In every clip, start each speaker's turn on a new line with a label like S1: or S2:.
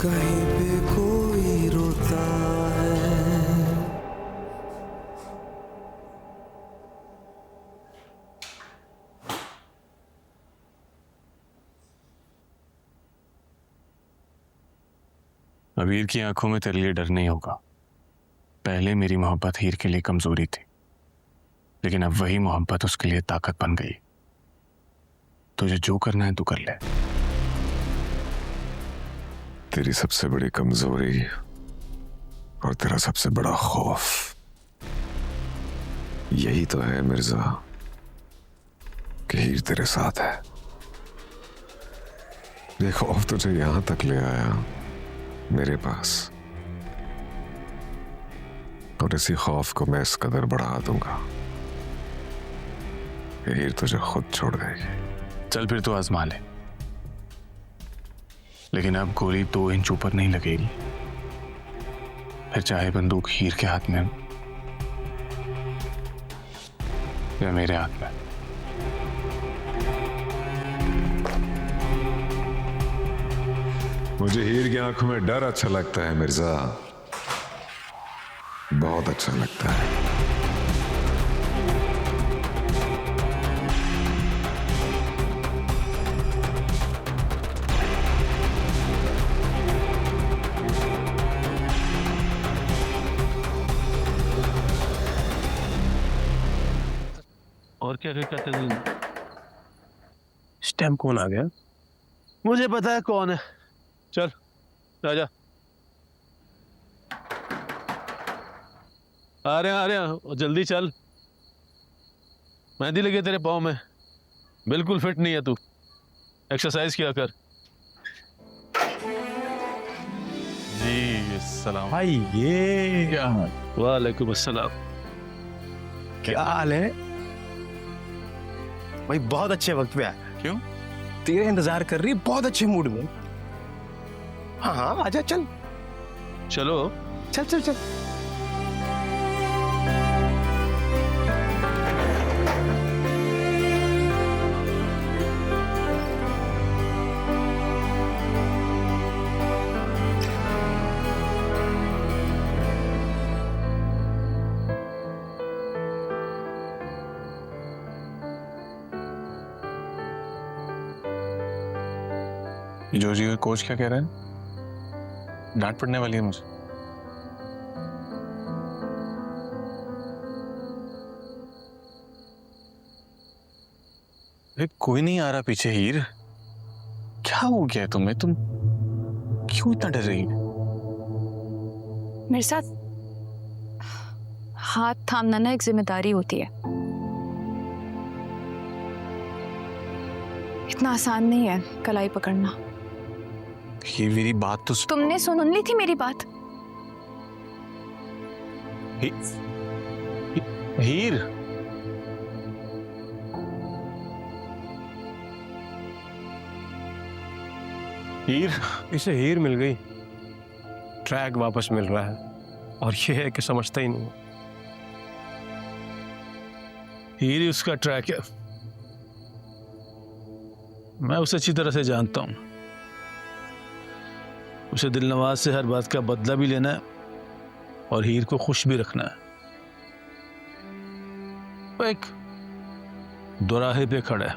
S1: कहीं पे कोई रोता है।
S2: अब हीर की आंखों में तेरे लिए डर नहीं होगा। पहले मेरी मोहब्बत हीर के लिए कमजोरी थी, लेकिन अब वही मोहब्बत उसके लिए ताकत बन गई। तुझे जो करना है तू कर ले।
S3: तेरी सबसे बड़ी कमजोरी और तेरा सबसे बड़ा खौफ यही तो है मिर्जा, कि हीर तेरे साथ है। ये खौफ तुझे यहां तक ले आया, मेरे पास, और इसी खौफ को मैं इस कदर बढ़ा दूंगा कि हीर तुझे खुद छोड़ देगी।
S2: चल फिर तो आजमा ले, लेकिन अब गोली 2 इंच ऊपर नहीं लगेगी। फिर चाहे बंदूक हीर के हाथ में या मेरे हाथ में।
S3: मुझे हीर की आंखों में डर अच्छा लगता है मिर्जा, बहुत अच्छा लगता है।
S4: और क्या कहते हैं?
S5: स्टैम्प कौन आ गया?
S4: मुझे पता है कौन है। चल राजा, आ रहे हैं, जल्दी चल। मेहंदी लगी तेरे पाँव में, बिल्कुल फिट नहीं है तू। एक्सरसाइज किया कर। जी सलाम
S5: भाई ये
S4: क्या हाल? वालेकुम अस्सलाम।
S5: क्या हाल है भाई? बहुत अच्छे वक्त पे आया।
S2: क्यों?
S5: तेरे इंतजार कर रही, बहुत अच्छे मूड में। हाँ हाँ आजा, चल
S4: चलो
S5: चल चल चल।
S2: जोजी का कोच क्या कह रहा है? डांट पड़ने वाली है मुझे। अरे कोई नहीं आ रहा पीछे हीर। क्या हो गया तुम्हें? तुम क्यों इतना डर रही है?
S6: मेरे साथ हाथ थामना ना एक जिम्मेदारी होती है। इतना आसान नहीं है कलाई पकड़ना।
S2: ये मेरी बात तो
S6: तुमने सुन ली थी मेरी बात?
S2: हीर, हीर,
S5: इसे हीर मिल गई, ट्रैक वापस मिल रहा है, और ये है कि समझता ही नहीं।
S4: हीर ही उसका ट्रैक है। मैं उसे अच्छी तरह से जानता हूं। उसे दिलनवाज से हर बात का बदला भी लेना है और हीर को खुश भी रखना है। वो एक दोराहे पे खड़ा है,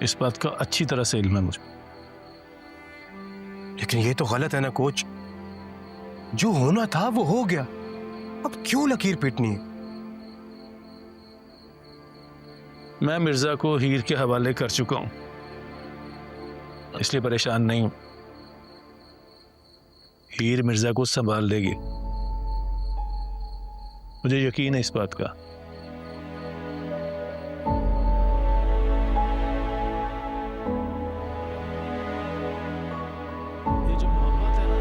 S4: इस बात का अच्छी तरह से इल्म है मुझे।
S5: लेकिन ये तो गलत है ना कोच, जो होना था वो हो गया, अब क्यों लकीर पीटनी है?
S4: मैं मिर्जा को हीर के हवाले कर चुका हूं, इसलिए परेशान नहीं हूं। हीर मिर्जा को संभाल लेगी, मुझे यकीन है इस बात का। ये जो मोहब्बत है ना,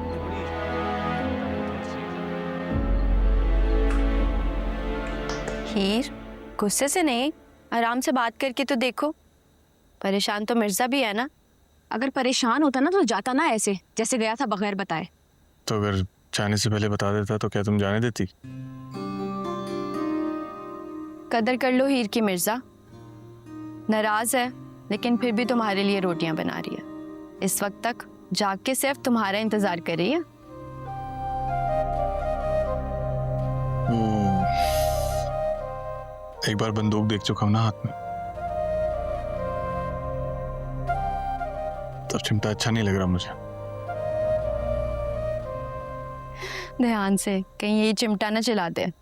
S4: ये बड़ी
S6: हीर, गुस्से से नहीं, आराम से बात करके तो देखो। परेशान तो मिर्जा भी है ना। अगर परेशान होता ना तो जाता ना ऐसे जैसे गया था बगैर बताए।
S2: तो अगर जाने से पहले बता देता तो क्या तुम जाने देती?
S6: कदर कर लो हीर की मिर्जा। नाराज है लेकिन फिर भी तुम्हारे लिए रोटियां बना रही है। इस वक्त तक जाग के सिर्फ तुम्हारा इंतजार कर रही है।
S2: एक बार बंदूक देख चुका हूं ना हाथ में, तब चिमटा अच्छा नहीं लग रहा मुझे।
S6: ध्यान से, कहीं ये चिमटा ना चला दे।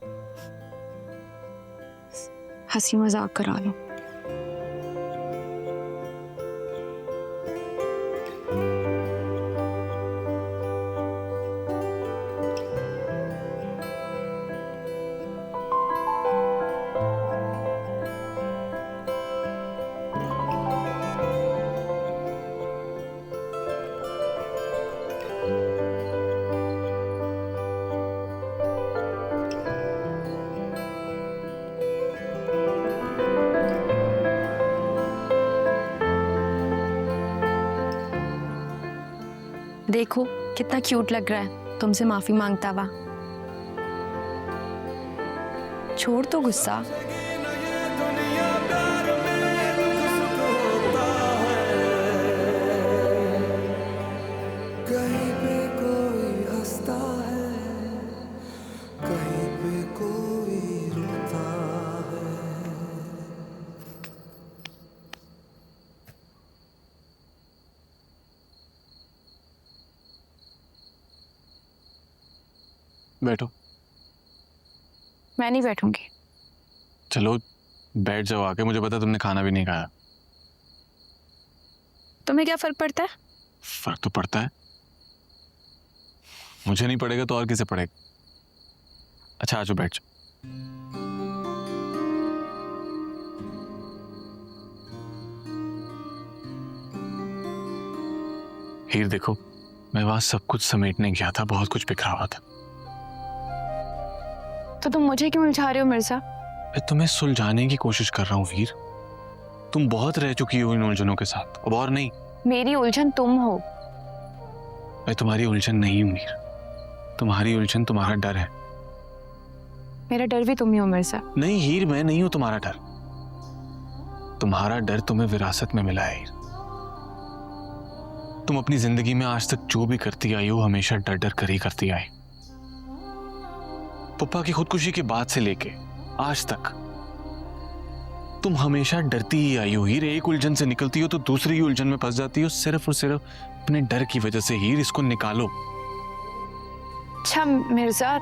S6: हंसी मजाक करा लो। देखो कितना क्यूट लग रहा है तुमसे माफी मांगता हुआ। छोड़ तो गुस्सा।
S1: कहीं पे कोई हंसता है, कहीं पे कोई रोता है।
S2: बैठो।
S6: मैं नहीं बैठूंगी।
S2: चलो बैठ जाओ आके, मुझे पता तुमने खाना भी नहीं खाया।
S6: तुम्हें क्या फर्क पड़ता है?
S2: फर्क तो पड़ता है, मुझे नहीं पड़ेगा तो और किसे पड़ेगा। अच्छा आजो बैठ जाओ। हीर देखो, मैं वहां सब कुछ समेटने गया था, बहुत कुछ बिखरा हुआ था।
S6: तो तुम मुझे क्यों उलझा रहे हो मिर्जा?
S2: मैं तुम्हें सुलझाने की कोशिश कर रहा हूँ वीर। तुम बहुत रह चुकी हो इन उलझनों के साथ, अब और नहीं।
S6: मेरी उलझन तुम हो।
S2: मैं तुम्हारी उलझन नहीं हूं वीर, तुम्हारी उलझन तुम्हारा डर है।
S6: मेरा डर भी तुम ही हो मिर्जा।
S2: नहीं हीर, मैं नहीं हूं तुम्हारा डर। तुम्हारा डर तुम्हें विरासत में मिला है हीर। तुम अपनी जिंदगी में आज तक जो भी करती आई हो, हमेशा डर डर कर ही करती आई। पप्पा की खुदकुशी के बाद से लेके आज तक तुम हमेशा डरती ही आई हो हीर। एक उलझन से निकलती हो तो दूसरी ही उलझन में फंस जाती हो, सिर्फ और सिर्फ अपने डर की वजह से। हीर इसको निकालो।
S6: अच्छा मिर्जा,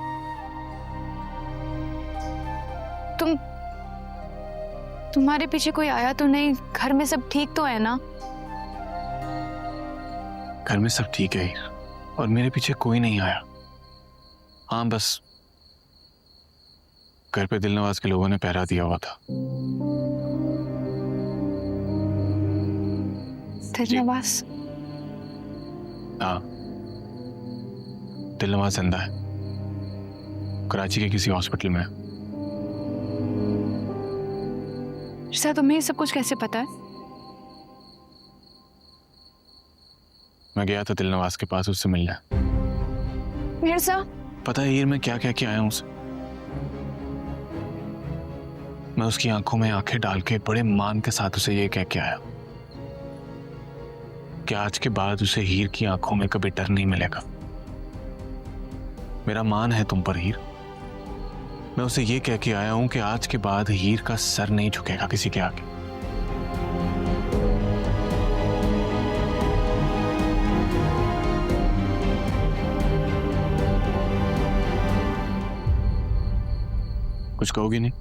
S6: तुम्हारे पीछे कोई आया तो नहीं? घर में सब ठीक तो है ना?
S2: घर में सब ठीक है हीर, और मेरे पीछे कोई नहीं आया। हाँ बस घर पे दिलनवाज के लोगों ने पहरा दिया हुआ था।
S6: दिलनवाज?
S2: हाँ, दिलनवाज जिंदा है, कराची के किसी हॉस्पिटल में है।
S6: मिर्जा तुम्हें ये सब कुछ कैसे पता है?
S2: मैं गया था दिलनवाज के पास उससे मिलने।
S6: मिर्जा
S2: पता है हीर मैं क्या कह के आया हूं उसे? मैं उसकी आंखों में आंखें डाल के बड़े मान के साथ उसे ये कह के आया कि आज के बाद उसे हीर की आंखों में कभी डर नहीं मिलेगा। मेरा मान है तुम पर हीर। मैं उसे ये कह के आया हूं कि आज के बाद हीर का सर नहीं झुकेगा किसी के आगे। कुछ कहोगी नहीं?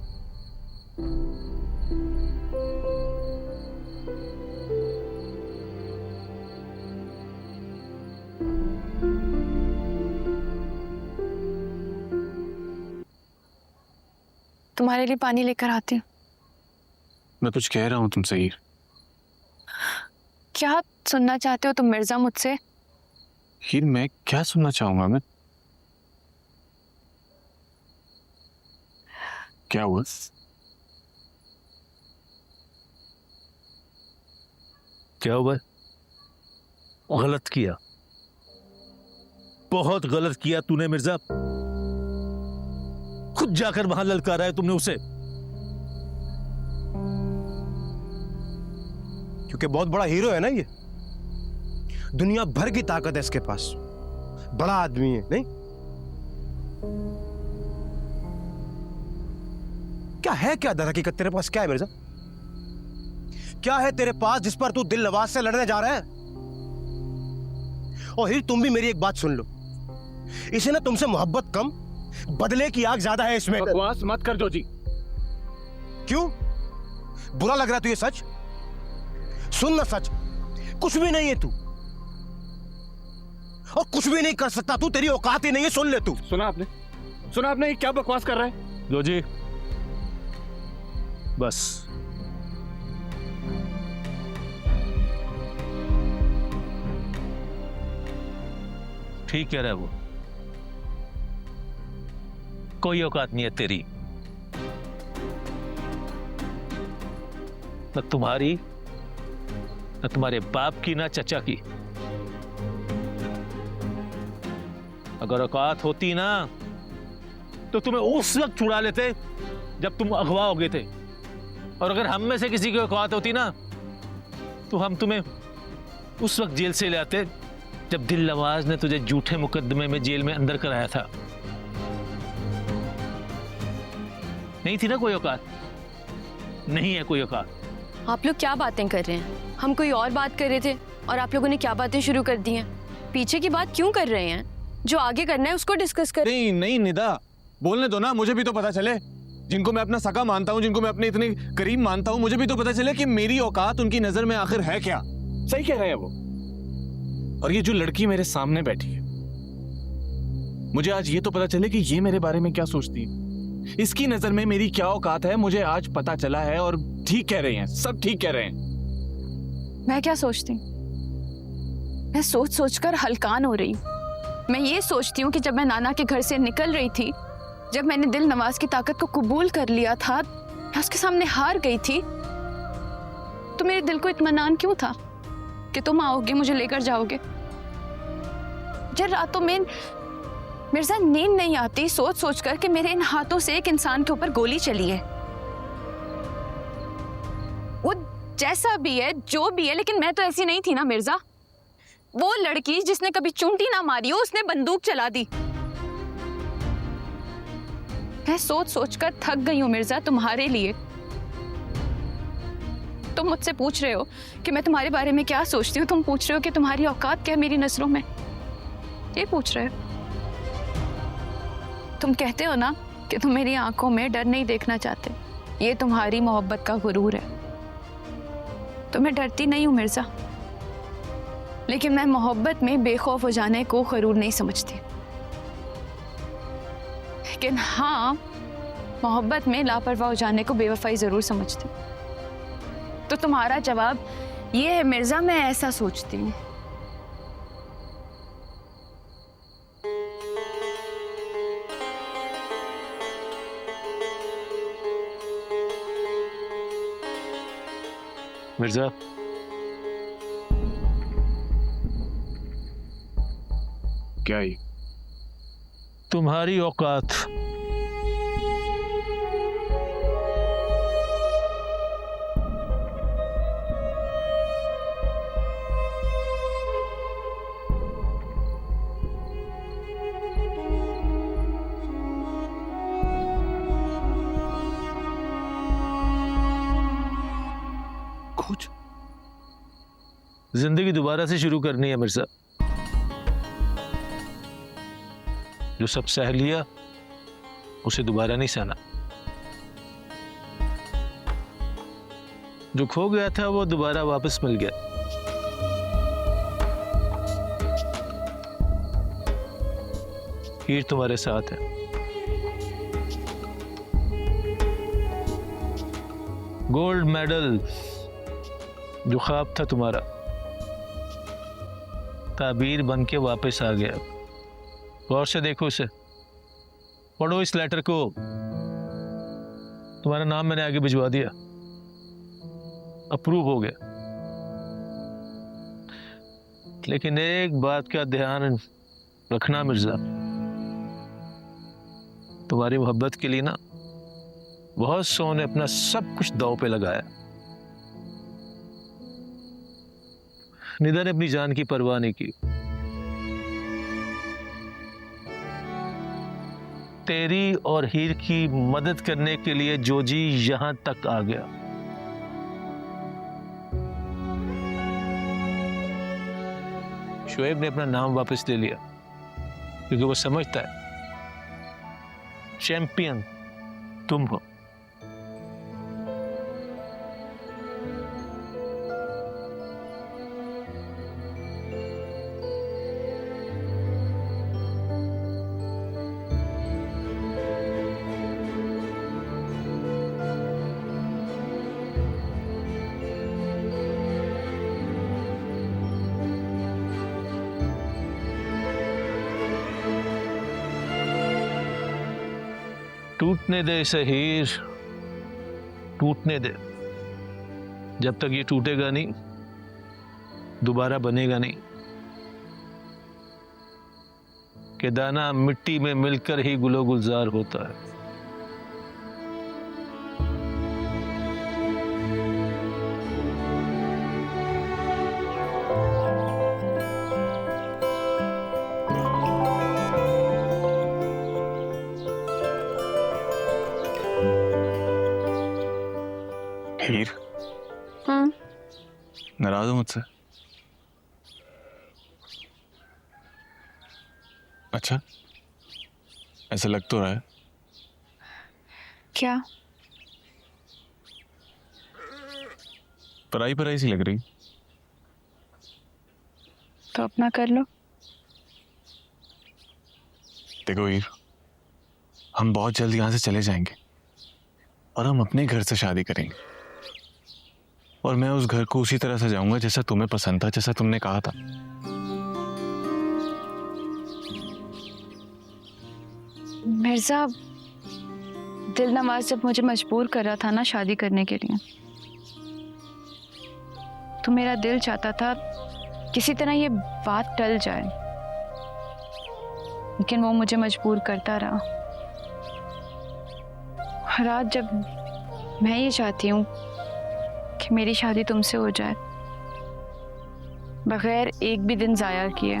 S6: तुम्हारे लिए पानी लेकर आती हूँ।
S2: मैं कुछ कह रहा हूं तुमसे हीर।
S6: क्या सुनना चाहते हो तुम मिर्जा मुझसे?
S2: हीर मैं क्या सुनना चाहूंगा मैं? क्या हुआ?
S4: क्या हुआ? गलत किया, बहुत गलत किया तूने मिर्जा। खुद जाकर वहां ललकारा है तुमने उसे।
S5: क्योंकि बहुत बड़ा हीरो है ना ये, दुनिया भर की ताकत है इसके पास, बड़ा आदमी है। नहीं क्या है, क्या दर हकीकत तेरे पास क्या है मिर्जा? क्या है तेरे पास जिस पर तू दिल नवाज से लड़ने जा रहा है? और हिर तुम भी मेरी एक बात सुन लो, इसे ना तुमसे मोहब्बत कम, बदले की आग ज्यादा है इसमें।
S2: बकवास मत कर जोजी।
S5: क्यों बुरा लग रहा है तुझे? सच सुन ना, सच कुछ भी नहीं है तू, और कुछ भी नहीं कर सकता तू, तेरी औकात ही नहीं है। सुन ले तू।
S2: सुना आपने ये क्या बकवास कर रहा है?
S4: जोजी बस, ठीक कह रहा है वो, कोई औकात नहीं है तेरी, न तुम्हारी, न तुम्हारे बाप की, ना चचा की। अगर औकात होती ना तो तुम्हें उस वक्त छुड़ा लेते जब तुम अगवा हो गए थे, और अगर हम में से किसी की औकात होती ना तो हम तुम्हें उस वक्त जेल से ले आते जब दिल नवाज ने तुझे झूठे मुकदमे में जेल में अंदर कराया था। नहीं थी ना कोई औकात, नहीं है कोई औकात।
S6: आप लोग क्या बातें कर रहे हैं? हम कोई और बात कर रहे थे और आप लोगों ने क्या बातें शुरू कर दी हैं? पीछे की बात क्यों कर रहे हैं? जो आगे करना है उसको डिस्कस कर।
S2: नहीं निदा, बोलने दो ना, मुझे भी तो पता चले। जिनको मैं अपना सगा मानता हूँ, जिनको मैं अपने इतने करीब मानता हूँ, मुझे भी तो पता चले कि मेरी औकात उनकी नजर में आखिर है क्या। सही कह रहे हैं वो। और ये जो लड़की मेरे सामने बैठी है, मुझे आज ये तो पता चले कि ये मेरे बारे में क्या सोचती है, इसकी नजर में मेरी क्या औकात है, मुझे आज पता चला है। और ठीक कह रहे हैं, सब ठीक कह रहे हैं।
S6: मैं क्या सोचती हूँ? मैं सोच सोचकर हलकान हो रही हूँ। मैं ये सोचती हूँ कि जब मैं नाना के घर से निकल रही थी, जब मैंने दिल नवाज की ताकत को कबूल कर लिया था, मैं उसके सामने हार गई थी, तो मेरे दिल को इत्मीनान क्यों था कि तुम आओगे, मुझे लेकर जाओगे। जब रातों में मिर्जा नींद नहीं आती सोच सोचकर कि मेरे इन हाथों से एक इंसान के ऊपर गोली चली है। वो जैसा भी है, जो भी है, लेकिन मैं तो ऐसी नहीं थी ना मिर्जा। वो लड़की जिसने कभी चूंटी ना मारी हो, उसने बंदूक चला दी। मैं सोच सोचकर थक गई हूं मिर्जा तुम्हारे लिए। तुम मुझसे पूछ रहे हो कि मैं तुम्हारे बारे में क्या सोचती हूँ, तुम पूछ रहे हो कि तुम्हारी औकात क्या है मेरी नजरों में, ये पूछ रहे हो। तुम कहते हो ना कि तुम मेरी आंखों में डर नहीं देखना चाहते, ये तुम्हारी मोहब्बत का गुरूर है। तो मैं डरती नहीं हूं मिर्जा, लेकिन मैं मोहब्बत में बेखौफ हो जाने को गरूर नहीं समझती। लेकिन हाँ, मोहब्बत में लापरवाह हो जाने को बेवफाई जरूर समझती। तो तुम्हारा जवाब ये है मिर्जा, मैं ऐसा सोचती हूँ।
S4: मिर्जा,
S2: क्या ही?
S4: तुम्हारी औकात
S2: कुछ
S4: जिंदगी दोबारा से शुरू करनी है मिर्जा। जो सब सह लिया उसे दोबारा नहीं सहना। जो खो गया था वो दोबारा वापस मिल गया। हीर तुम्हारे साथ है। गोल्ड मेडल जो ख्वाब था तुम्हारा, ताबीर बन के वापस आ गया। गौर से देखो इसे, पढ़ो इस लेटर को। तुम्हारा नाम मैंने आगे भिजवा दिया, अप्रूव हो गया। लेकिन एक बात का ध्यान रखना मिर्जा, तुम्हारी मोहब्बत के लिए ना बहुत सौ ने अपना सब कुछ दांव पे लगाया, निदा ने अपनी जान की परवाह नहीं की। तेरी और हीर की मदद करने के लिए जोजी यहां तक आ गया। शुएब ने अपना नाम वापस ले लिया क्योंकि वो समझता है चैंपियन तुम हो। टूटने दे इसे हीर, टूटने दे। जब तक ये टूटेगा नहीं दोबारा बनेगा नहीं। कि दाना मिट्टी में मिलकर ही गुलो गुलजार होता है।
S2: हीर, नाराज हो मुझसे? अच्छा, ऐसा लग तो रहा है।
S6: क्या?
S2: पराई पराई सी लग रही।
S6: तो अपना कर लो।
S2: देखो हीर, हम बहुत जल्द यहां से चले जाएंगे और हम अपने घर से शादी करेंगे और मैं उस घर को उसी तरह सजाऊंगा जैसा तुम्हें पसंद था, जैसा तुमने कहा था।
S6: मिर्जा, दिल नवाज जब मुझे मजबूर कर रहा था ना शादी करने के लिए, तो मेरा दिल चाहता था किसी तरह ये बात टल जाए, लेकिन वो मुझे मजबूर करता रहा। और आज जब मैं ये चाहती हूँ कि मेरी शादी तुमसे हो जाए बगैर एक भी दिन जाया किए,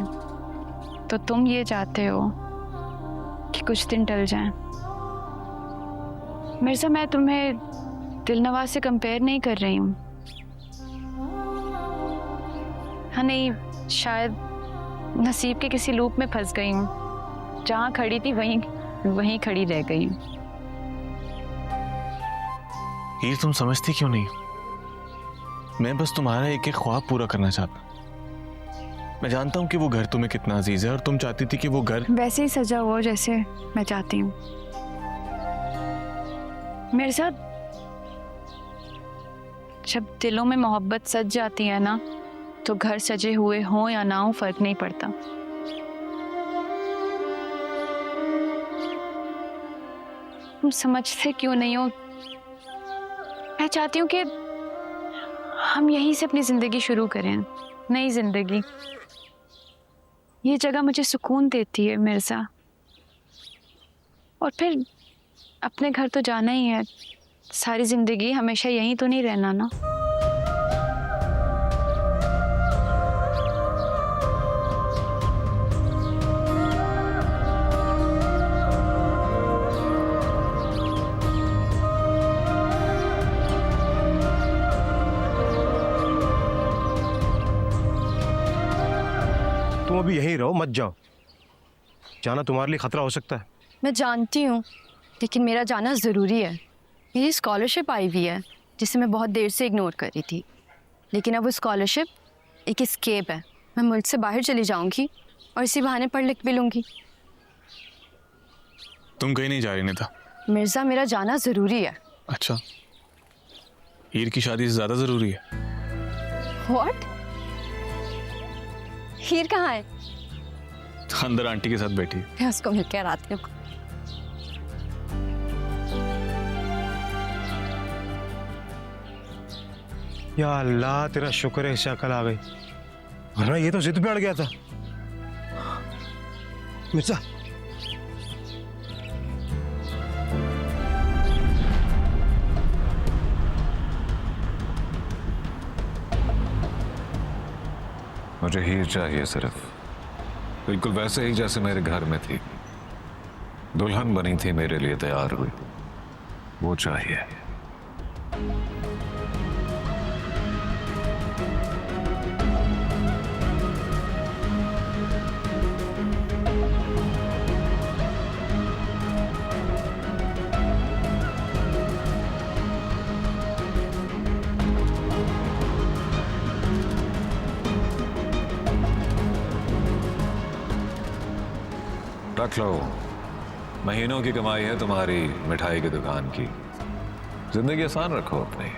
S6: तो तुम ये चाहते हो कि कुछ दिन टल जाएं। मिर्जा, मैं तुम्हें दिलनवाज से कंपेयर नहीं कर रही हूँ। हाँ नहीं, शायद नसीब के किसी लूप में फंस गई हूँ। जहाँ खड़ी थी वहीं खड़ी रह गई हूँ।
S2: हीर, तुम समझती क्यों नहीं? मैं बस तुम्हारा एक एक ख्वाब पूरा करना चाहता। मैं जानता हूँ कि वो घर तुम्हें कितना अजीज है और तुम चाहती थी कि वो घर
S6: वैसे ही सजा हुआ जैसे मैं चाहती हूँ। मेरे साथ जब दिलों में मोहब्बत सज जाती है ना, तो घर सजे हुए हों या ना हो फर्क नहीं पड़ता। तुम समझते क्यों नहीं हो? मैं चाहती हूँ कि हम यहीं से अपनी जिंदगी शुरू करें, नई जिंदगी। ये जगह मुझे सुकून देती है मिर्जा, और फिर अपने घर तो जाना ही है। सारी जिंदगी हमेशा यहीं तो नहीं रहना ना।
S5: तुम अभी यहीं रहो, मत जाओ। जाना तुम्हारे लिए खतरा हो सकता है।
S7: मैं जानती हूँ, लेकिन मेरा जाना ज़रूरी है। मेरी स्कॉलरशिप आई हुई है जिसे मैं बहुत देर से इग्नोर कर रही थी, लेकिन अब वो स्कॉलरशिप एक एस्केप है। मैं मुल्क से बाहर चली जाऊँगी और इसी बहाने पढ़ लिख भी लूँगी।
S2: तुम कहीं नहीं जा रही निदा?
S7: मिर्ज़ा, मेरा जाना ज़रूरी है।
S2: अच्छा, हीर की शादी से ज़्यादा ज़रूरी है?
S7: व्हाट? हीर कहाँ है?
S2: अंदर आंटी के साथ बैठी है।
S7: मैं उसको मिल कर आती हूँ।
S5: या अल्लाह, तेरा शुक्र है इसे अकल आ गई, वरना ये तो जिद पे अड़ गया था। मिर्जा,
S3: मुझे हीर चाहिए सिर्फ, बिल्कुल वैसे ही जैसे मेरे घर में थी, दुल्हन बनी थी मेरे लिए तैयार हुई, वो चाहिए। रख लो, महीनों की कमाई है तुम्हारी मिठाई की दुकान की, जिंदगी आसान रखो अपनी।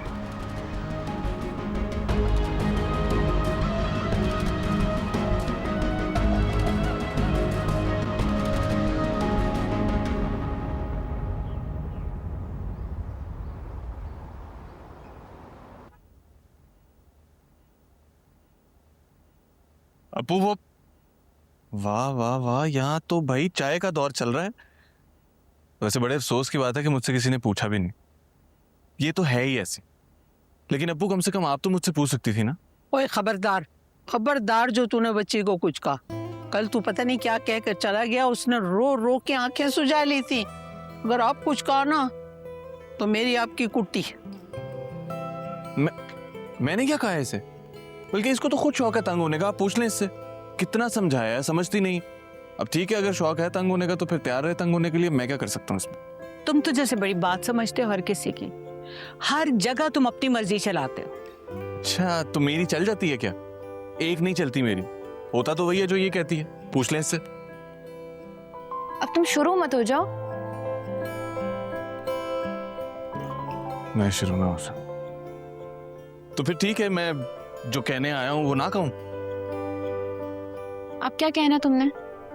S2: अपू वो, वाह वाह वाह, यहाँ तो भाई चाय का दौर चल रहा है। वैसे बड़े अफसोस की बात है कि मुझसे किसी ने पूछा भी नहीं, ये तो है ही ऐसे। लेकिन अब्बू कम से कम आप तो मुझसे पूछ सकती थी ना।
S8: ओए खबरदार, खबरदार जो तूने बच्ची को कुछ कहा। कल तू पता नहीं क्या कह कर चला गया, उसने रो रो के आंखें सुझा ली थी। अगर आप कुछ कहा ना तो मेरी आपकी कुट्टी।
S2: मैंने क्या कहा इसे? बल्कि इसको तो खुद शौक है तंग होने का, आप पूछ लें इससे। कितना समझाया है, समझती नहीं। अब ठीक है, अगर शौक है तंग होने का तो फिर तैयार रहे तंग होने के लिए, मैं क्या कर सकता हूँ इसमें।
S8: तुम तो जैसे बड़ी बात समझते हो हर किसी की, हर जगह तुम अपनी मर्जी चलाते हो।
S2: अच्छा, तो मेरी चल जाती है क्या? एक नहीं चलती मेरी, होता तो वही है जो ये कहती है। पूछ लें इससे।
S6: अब तुम शुरू मत हो जाओ।
S2: मैं शुरू ना हो सकता तो फिर ठीक है, मैं जो कहने आया हूं वो ना कहूं।
S6: अब क्या कहना तुमने?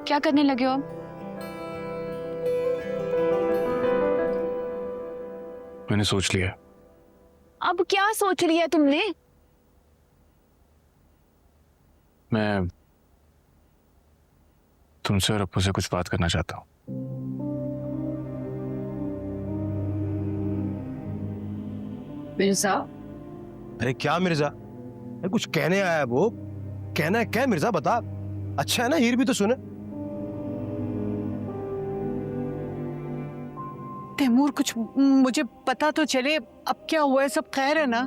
S6: क्या करने लगे हो अब?
S2: मैंने सोच लिया।
S6: अब क्या सोच लिया तुमने?
S2: मैं तुमसे और अप्पू से कुछ बात करना चाहता हूँ।
S8: मिर्जा,
S5: अरे क्या मिर्जा? अरे कुछ कहने आया है वो? कहना है क्या मिर्जा, बता। अच्छा है ना, हीर भी तो सुने।
S8: तैमूर, कुछ मुझे पता तो चले, अब क्या हुआ है? सब खैर है ना?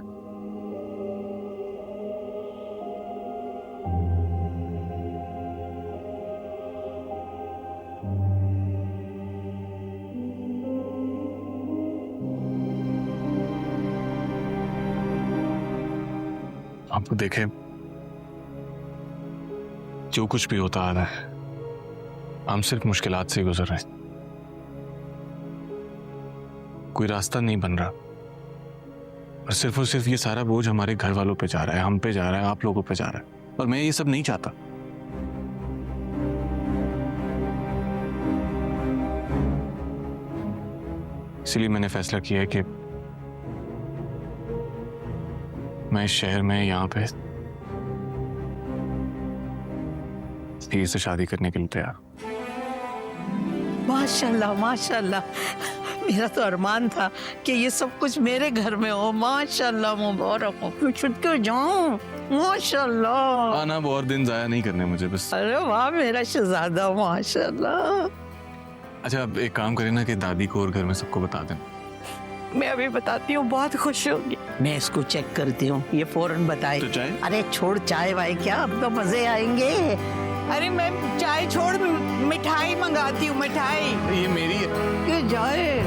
S2: आपको देखे, जो कुछ भी होता आ रहा है, हम सिर्फ मुश्किलात से गुजर रहे हैं। कोई रास्ता नहीं बन रहा, और सिर्फ ये सारा बोझ हमारे घर वालों पे जा रहा है, हम पे जा रहा है, आप लोगों पे जा रहा है। और मैं ये सब नहीं चाहता। इसलिए मैंने फैसला किया है कि मैं इस शहर में यहाँ पे हीर से शादी करने के लिए तैयार।
S8: माशाल्लाह माशाल्लाह, मेरा तो अरमान था कि ये सब कुछ मेरे घर में हो। माशाल्लाह, मुबारक हो। क्यों छुट क्यों जाऊं? माशाल्लाह।
S2: आना वो और दिन जाया नहीं करने मुझे बस।
S8: अरे वाह मेरा शहजादा, माशाल्लाह।
S2: अच्छा, अब एक काम करें ना कि दादी को और घर में सबको बता दें।
S8: मैं अभी बताती हूँ, बहुत खुश होगी। मैं इसको चेक करती हूँ, ये फौरन बताए।
S2: तो चाय?
S8: अरे छोड़ चाय वाय, क्या अब तो मजे आएंगे। अरे मैं चाय छोड़, मिठाई मंगाती हूँ, मिठाई।
S2: ये मेरी है।
S8: ये जाए।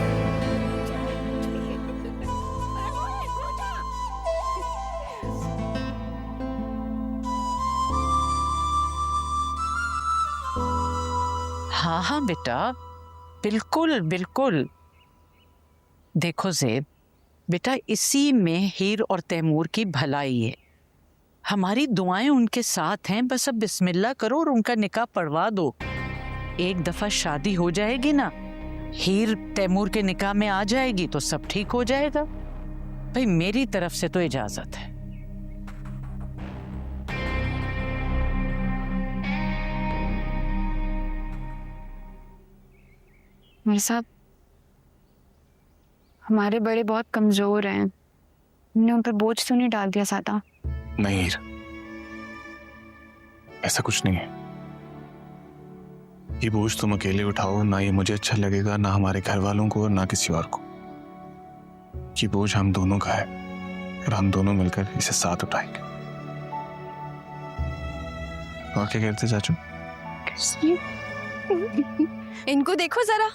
S8: हाँ हाँ बेटा, बिल्कुल बिल्कुल। देखो ज़ेब बेटा, इसी में हीर और तैमूर की भलाई है। हमारी दुआएं उनके साथ हैं, बस अब बिस्मिल्लाह करो और उनका निकाह पढ़वा दो। एक दफा शादी हो जाएगी ना, हीर तैमूर के निकाह में आ जाएगी तो सब ठीक हो जाएगा। भाई मेरी तरफ से तो इजाजत है।
S6: मेरे साहब, हमारे बड़े बहुत कमजोर हैं, हमने उन पर बोझ तो नहीं डाल दिया ज्यादा?
S2: नहीं हीर, ऐसा कुछ नहीं है। ये बोझ तुम अकेले उठाओ, ना ये मुझे अच्छा लगेगा, ना हमारे घर वालों को, ना किसी और को। ये बोझ हम दोनों का है और हम दोनों मिलकर इसे साथ उठाएंगे। और क्या कहते चाचू?
S7: इनको देखो जरा,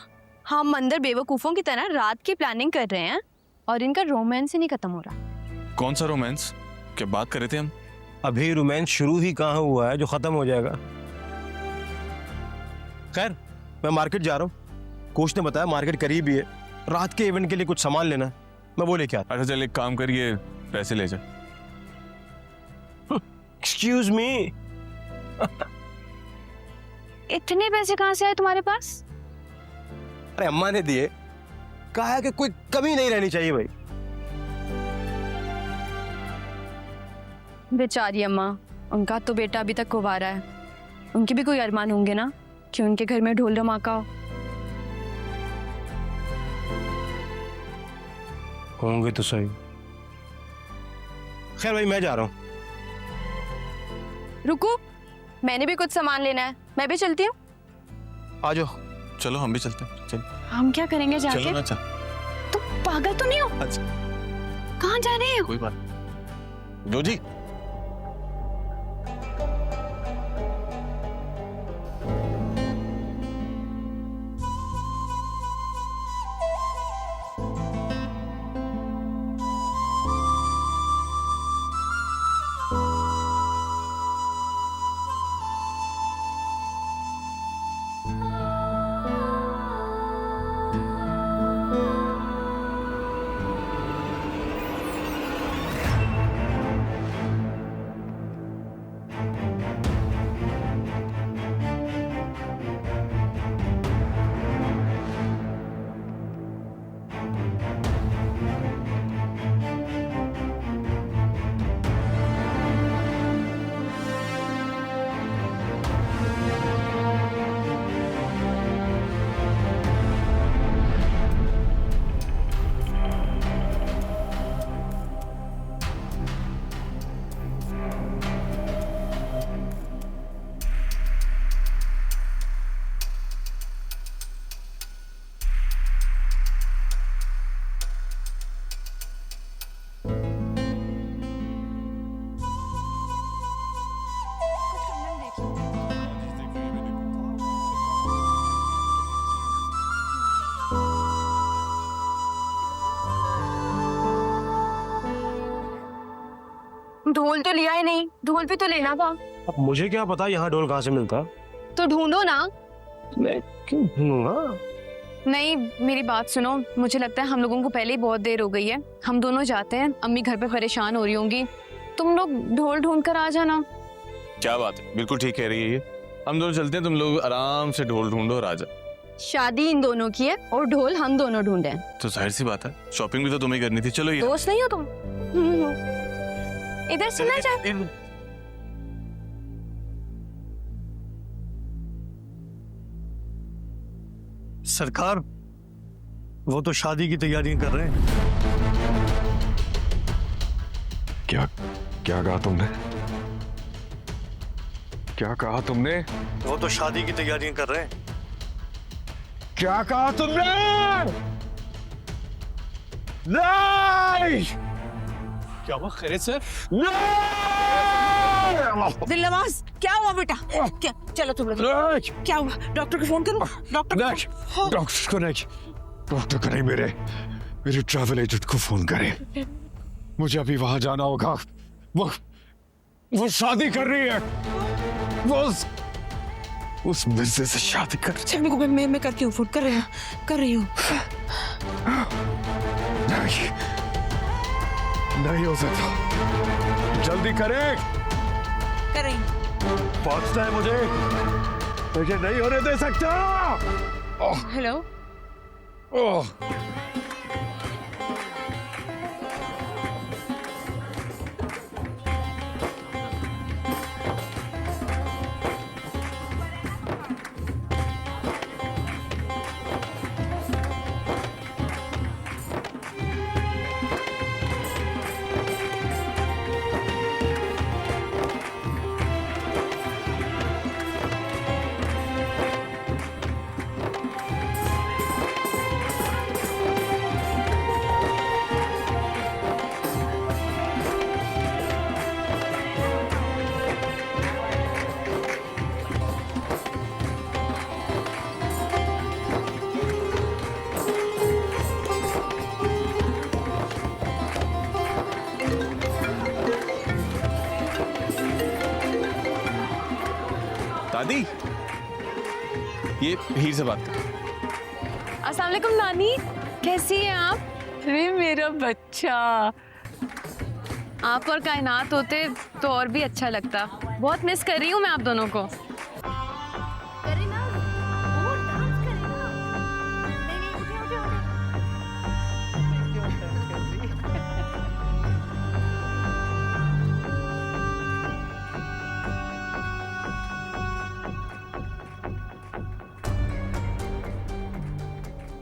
S7: हम अंदर बेवकूफों की तरह रात की प्लानिंग कर रहे हैं और इनका रोमांस ही नहीं खत्म हो रहा।
S2: कौन सा रोमांस? क्या बात कर रहे थे हम?
S5: अभी रोमांस शुरू ही कहाँ हुआ है जो खत्म हो जाएगा। खैर, मैं मार्केट जा रहा हूँ। कोच ने बताया मार्केट करीब ही है, रात के इवेंट के लिए कुछ सामान लेना है, मैं वो लेके आता।
S2: अच्छा चल, एक काम करिए, पैसे ले जा।
S5: Excuse me.
S6: इतने पैसे कहाँ से आए तुम्हारे पास?
S5: अरे अम्मा ने दिए, कहा है कि कोई कमी नहीं रहनी चाहिए भाई।
S7: बेचारी अम्मा, उनका तो बेटा अभी तक कुंवारा है, उनके भी कोई अरमान होंगे ना कि उनके घर में ढोल धमाका हो।
S5: होंगे तो सही। खैर भाई, मैं जा रहा हूँ।
S7: रुको, मैंने भी कुछ सामान लेना है, मैं भी चलती हूँ।
S5: आ जाओ।
S2: चलो हम भी चलते हैं। चल
S7: हम क्या करेंगे जाके?
S2: चलो ना, चल।
S7: तुम पागल तो नहीं हो?
S2: अच्छा,
S7: कहाँ जा रहे हो?
S2: कोई बात नहीं। दो जी।
S7: ढोल तो लिया ही नहीं, ढोल भी तो लेना था।
S5: अब मुझे क्या पता यहाँ ढोल कहाँ से मिलता।
S7: तो ढूंढो ना।
S5: मैं क्यों ढूंढूंगा?
S6: नहीं, मेरी बात सुनो, मुझे लगता है हम लोगों को पहले ही बहुत देर हो गई है, हम दोनों जाते हैं। अम्मी घर पे परेशान हो रही होंगी, तुम लोग ढोल ढूंढ कर आ जाना।
S2: क्या बात है, बिल्कुल ठीक कह रही है ये। हम दोनों चलते हैं, तुम लोग आराम से ढोल ढूंढो और आ जा।
S7: शादी इन दोनों की है और ढोल हम दोनों ढूंढे।
S2: तो जाहिर सी बात है, शॉपिंग भी तो तुम्हें करनी थी। चलो ये
S7: दोस्त नहीं हो तुम? इधर सुना जाए।
S9: सरकार, वो तो शादी की तैयारियां कर रहे हैं।
S3: क्या क्या कहा तुमने? क्या कहा तुमने?
S9: वो तो शादी की तैयारियां कर रहे हैं।
S3: क्या कहा तुमने? नहीं!
S5: क्या हुआ? खैरियत सर?
S8: दिलनवाज, क्या हुआ बेटा? क्या? चलो तुम लोग। क्या हुआ? डॉक्टर को फोन करूं? डॉक्टर
S3: डॉक्टर को नहीं, डॉक्टर को नहीं, मेरे ट्रैवल एजेंट को फोन करें। मुझे अभी वहां जाना होगा। वो शादी कर रही है, वो उस मिर्जे से शादी कर।
S8: अच्छा, मैं करती हूँ फोन, कर रही हूँ।
S3: नहीं हो सकता, जल्दी करें।
S8: कर रही हूँ।
S3: पहुंचना है मुझे नहीं होने दे सकता।
S7: हेलो।
S3: ओह,
S2: दादी, ये हीर से बात कर।
S6: अस्सलाम वालेकुम नानी, कैसी हैं आप?
S8: अरे मेरा बच्चा,
S6: आप और कायनात होते तो और भी अच्छा लगता। बहुत मिस कर रही हूँ मैं आप दोनों को।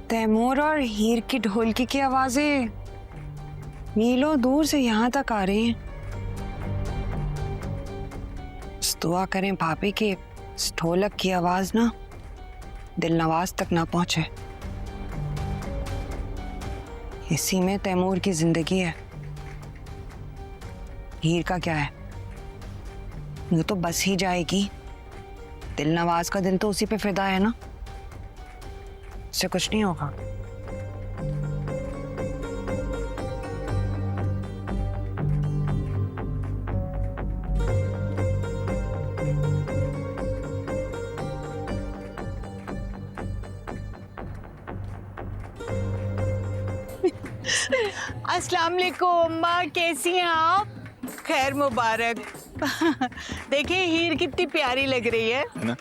S10: तैमूर और हीर की ढोलकी की आवाजें मीलों दूर से यहाँ तक आ रही हैं। दुआ करें भाभी की इस ढोलक की आवाज ना दिल नवाज तक ना पहुंचे। इसी में तैमूर की जिंदगी है। हीर का क्या है, वो तो बस ही जाएगी। दिल नवाज का दिल तो उसी पे फिदा है ना, इससे कुछ नहीं होगा।
S8: अस्सलाम वालेकुम माँ, कैसी हैं आप? खैर मुबारक। देखिए हीर कितनी प्यारी लग रही है
S2: ना?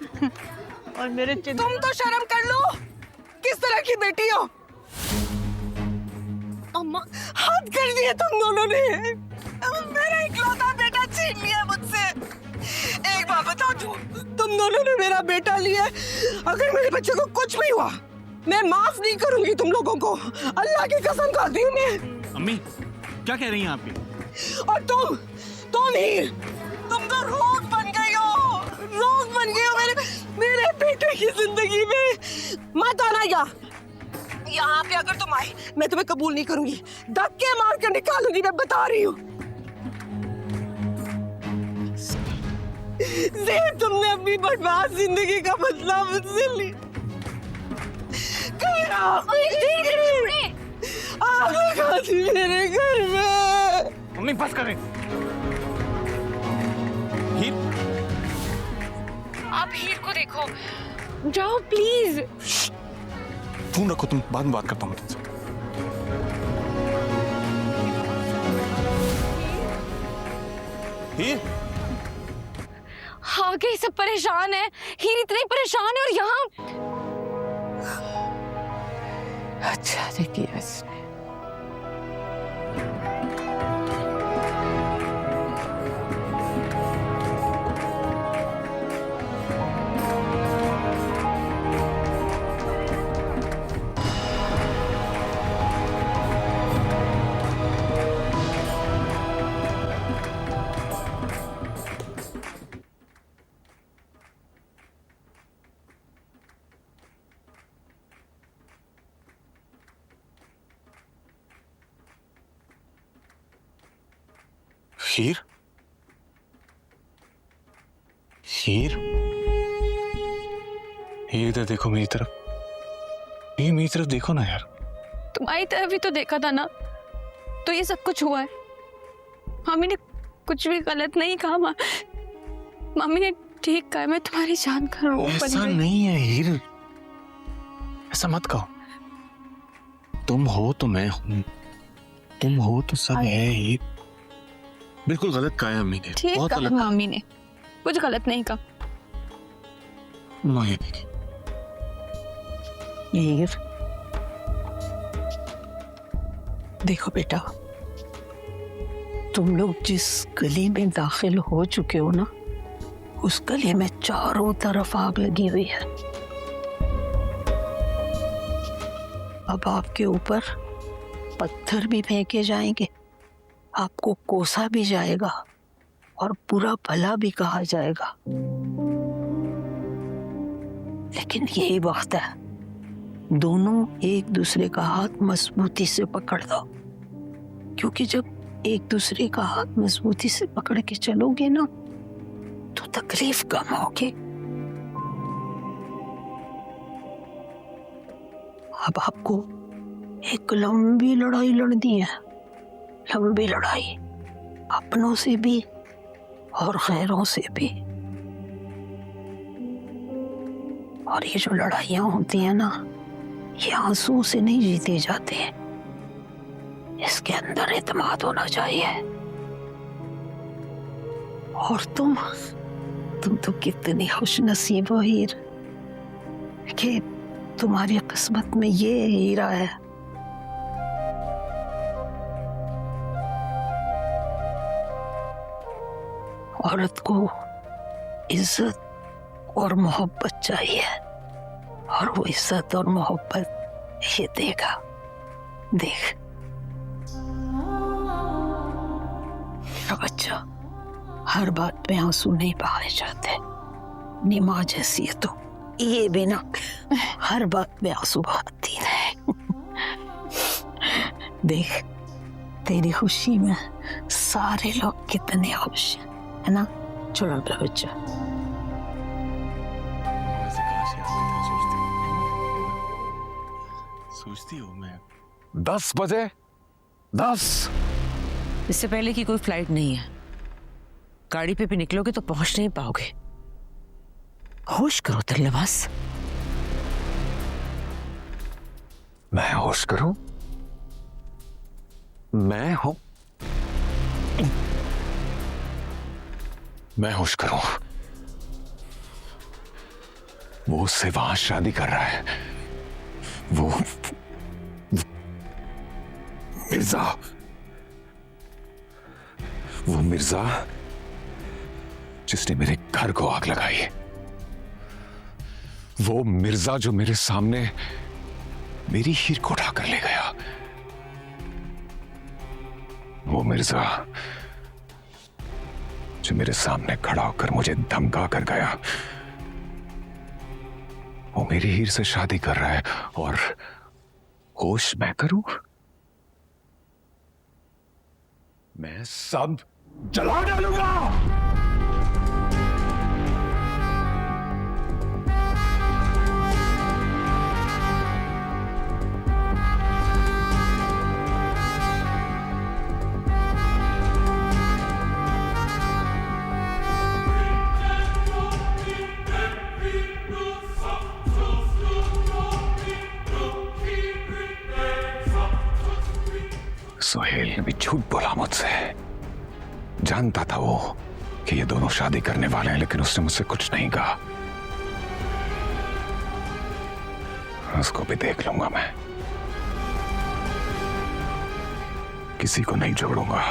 S8: और मेरे
S10: तुम तो शर्म कर लो, किस तरह की बेटी हो?
S8: अम्मा,
S10: हद कर दिया तुम दोनों ने। मेरा इकलौता बेटा छीन लिया मुझसे। एक बात बता दो, तुम दोनों ने मेरा बेटा लिया। अगर मेरे बच्चे को कुछ भी हुआ, मैं माफ नहीं करूंगी तुम लोगों को। अल्लाह की कसम खाती हूँ मैं।
S2: अम्मी, क्या कह रही हैं आप?
S10: और तुम हीर, तुम तो रोग बन गई हो, रोग बन गई हो मेरे बेटे की जिंदगी में। मत आना यहाँ पे। अगर तुम आए, मैं तुम्हें कबूल नहीं करूंगी। धक्के मार कर निकालूंगी, मैं बता रही हूँ। ज़ेब, तुमने अपनी बर्बाद जिंदगी का बदला मुझसे लिया। मेरे घर में।
S2: मम्मी बस करें। हीर,
S6: आप हीर को देखो, जाओ प्लीज।
S2: फोन रखो, तुम बाद में बात करता हूँ तुमसे। हीर,
S6: आगे सब परेशान है, हीर इतनी परेशान है और यहाँ।
S8: अच्छा देखिए इसने।
S2: हीर, हीर, हीर इधर देखो मेरी तरफ। हीर मेरी तरफ देखो ना यार।
S6: तुम्हारी तरफ भी तो देखा था ना, तो ये सब कुछ हुआ है। मम्मी ने कुछ भी गलत नहीं कहा। मम्मी ने ठीक कहा, मैं तुम्हारी जान का रूप बन
S2: ऐसा
S6: गई।
S2: नहीं है हीर, ऐसा मत कहो। तुम हो तो मैं हूं, तुम हो तो सब है हीर। बिल्कुल गलत कहा है अम्मी ने।
S6: ठीक
S2: बहुत
S6: कहा
S2: गलत।
S6: मम्मी ने, कुछ गलत नहीं कहा।
S2: माँ ये देखिए।
S8: हीर, देखो बेटा, तुम लोग जिस गली में दाखिल हो चुके हो ना, उस गली में चारों तरफ आग लगी हुई है। अब आपके ऊपर पत्थर भी फेंके जाएंगे, आपको कोसा भी जाएगा और बुरा भला भी कहा जाएगा। लेकिन यही वक्त है, दोनों एक दूसरे का हाथ मजबूती से पकड़ लो, क्योंकि जब एक दूसरे का हाथ मजबूती से पकड़ के चलोगे ना, तो तकलीफ कम होगी। अब आपको एक लंबी लड़ाई लड़नी है, लंबी लड़ाई, अपनों से भी और गैरों से भी।
S11: और ये जो लड़ाइयाँ होती हैं ना, ये आंसू से नहीं जीते जाते हैं। इसके अंदर एतमाद होना चाहिए। और तुम तो कितनी खुश नसीब हो हीर कि तुम्हारी किस्मत में ये हीरा है। औरत को इज्जत और मोहब्बत चाहिए, और वो इज्जत और मोहब्बत ये देगा। देख बच्चा, हर बात में आंसू नहीं बहाए जाते। निमा जैसी है तो ये भी ना हर बात में आंसू बहाती है। देख तेरी खुशी में सारे लोग कितने खुश हैं, है ना? चलो मेरा बच्चा।
S2: सोचती हो मैं
S3: 10 बजे 10।
S10: इससे पहले की कोई फ्लाइट नहीं है। गाड़ी पे भी निकलोगे तो पहुंच नहीं पाओगे। होश करो दिलनवाज।
S3: मैं होश करूं? मैं हूं? मैं होश करूं? वो उससे वहां शादी कर रहा है। वो मिर्जा, वो मिर्जा जिसने मेरे घर को आग लगाई है। वो मिर्जा जो मेरे सामने मेरी हीर को उठाकर ले गया। वो मिर्जा जो मेरे सामने खड़ा होकर मुझे धमका कर गया। वो मेरी हीर से शादी कर रहा है और होश मैं करूं? मैं सब जला डालूंगा। सोहेल ने भी झूठ बोला मुझसे। जानता था वो कि ये दोनों शादी करने वाले हैं, लेकिन उसने मुझसे कुछ नहीं कहा। उसको भी देख लूंगा मैं। किसी को नहीं छोड़ूंगा।